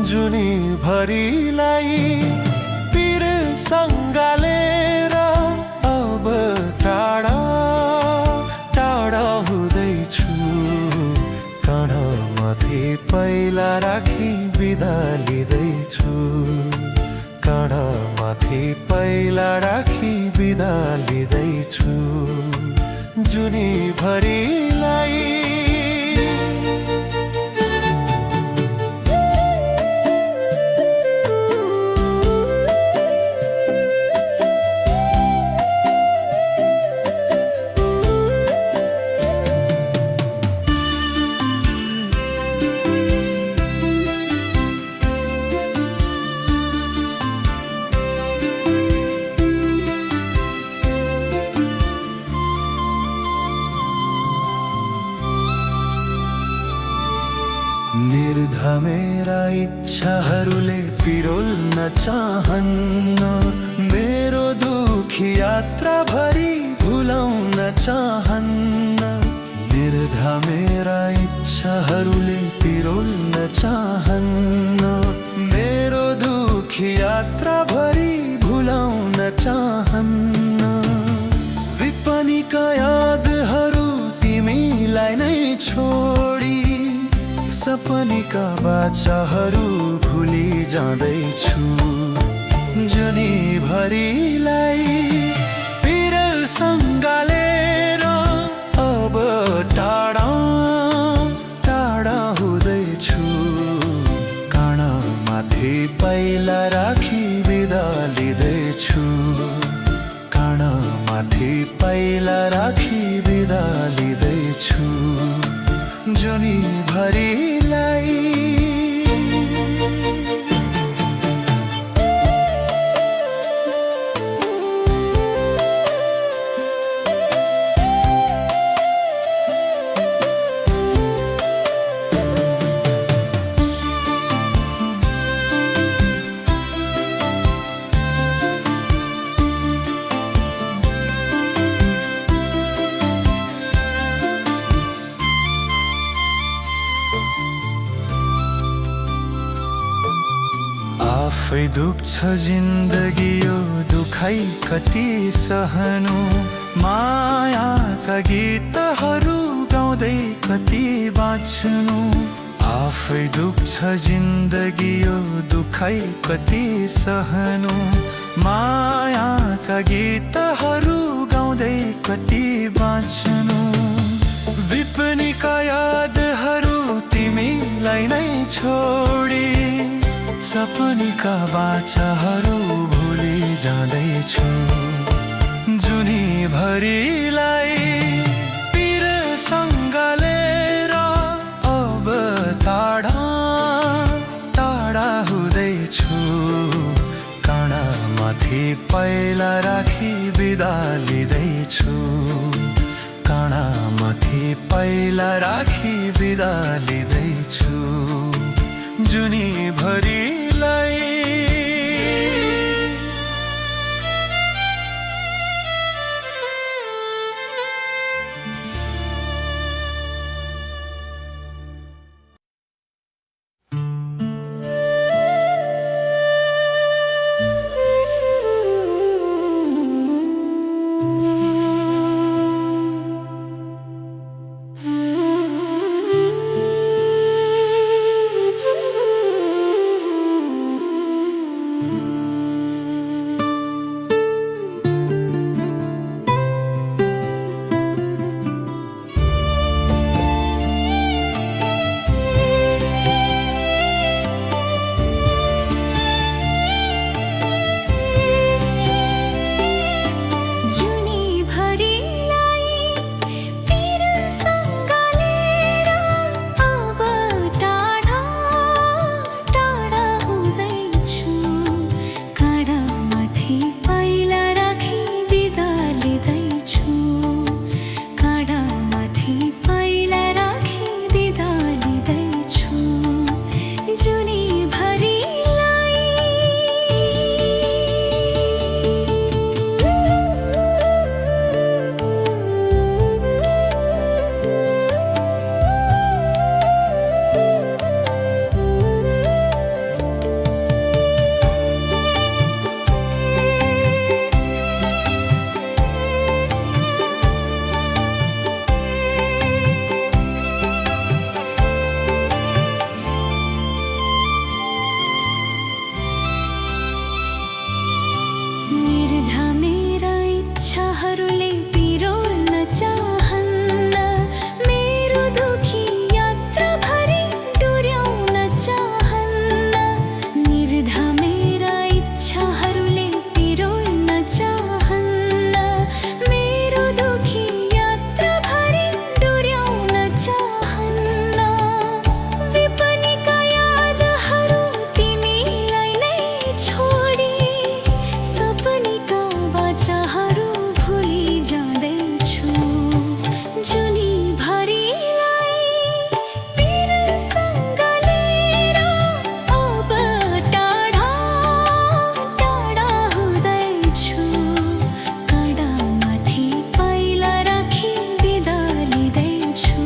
जुनी भरिलाई पिर सङ्गालेर अब टाढा टाढा हुँदैछु। काँधमाथि पैला राखी बिदा लिँदैछु। काँधमाथि पैला राखी बिदा लिँदैछु। जुनी भरिलाई मेरा इच्छाहरूले पिरोल्न चाहन्न। मेरो दुखी यात्रा भरि भुलाउन चाहन्न। निर्धा मेरा इच्छाहरूले पिरोल्न चाहन्न। मेरो दुखी यात्रा भरि भुलाउन चाहन्न। विपनीका यादहरू तिमीलाई नै छोडी सपनीका बाचाहरू भुली जाँदैछु। जुनी भरिलाई पिर सङ्गालेर अब टाढा टाढा हुँदैछु। काँधमाथि पैला राखी बिदा लिँदैछु। काँधमाथि पैला राखी बिदा लिँदैछु। जुनी भरिलाई आफै दुख्छ जिन्दगी यो दुखाइ कति सहनु। मायाका गीतहरू गाउँदै कति बाँच्नु। आफै दुख्छ जिन्दगी यो दुखाइ कति सहनु। मायाका गीतहरू गाउँदै कति बाँच्नु। विपनीका यादहरू तिमीलाई नै छोडी सपनीका बाचाहरू भुली जाँदैछु। जुनी भरिलाई पिर सङ्गालेर अब टाढा टाढा हुँदैछु। काँधमाथि पैला राखी बिदा लिँदैछु। काँधमाथि पैला राखी बिदा लिँदैछु। जुनी भरिलाई चाहन्न, निर्धमेरा इच्छाहरूले पिरोल्न चाहन्न, मेरो दुखी यात्राभरि डोर्याउन चाहन्न। विपनीका यादहरू तिमीलाई नै छोडी, सपनीका बाचाहरू भुली जाँदैछु। जुनीभरिलाई पिरसँग लिएर अब टाढा टाढा हुँदैछु। काँडामाथि पाइला राखी बिदा लिँदैछु,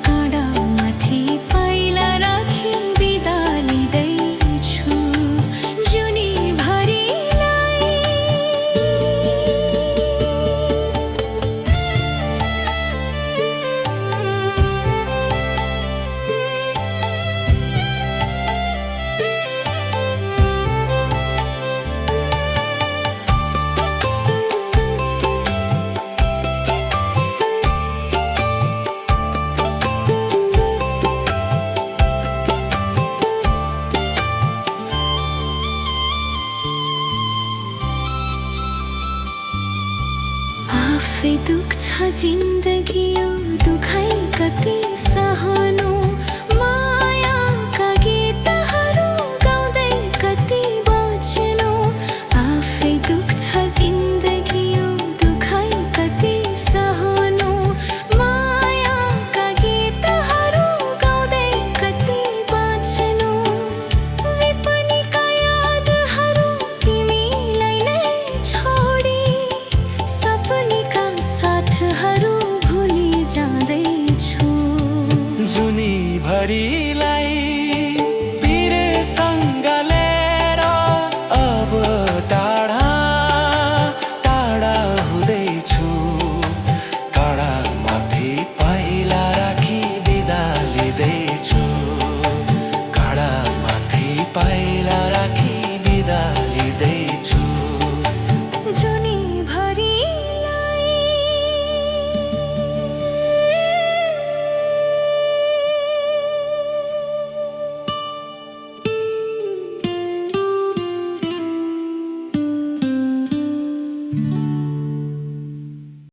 काँडामाथि पाइला राखी बिदा लिँदैछु। जुनीभरिलाई आफै दुख्छ जिन्दगी।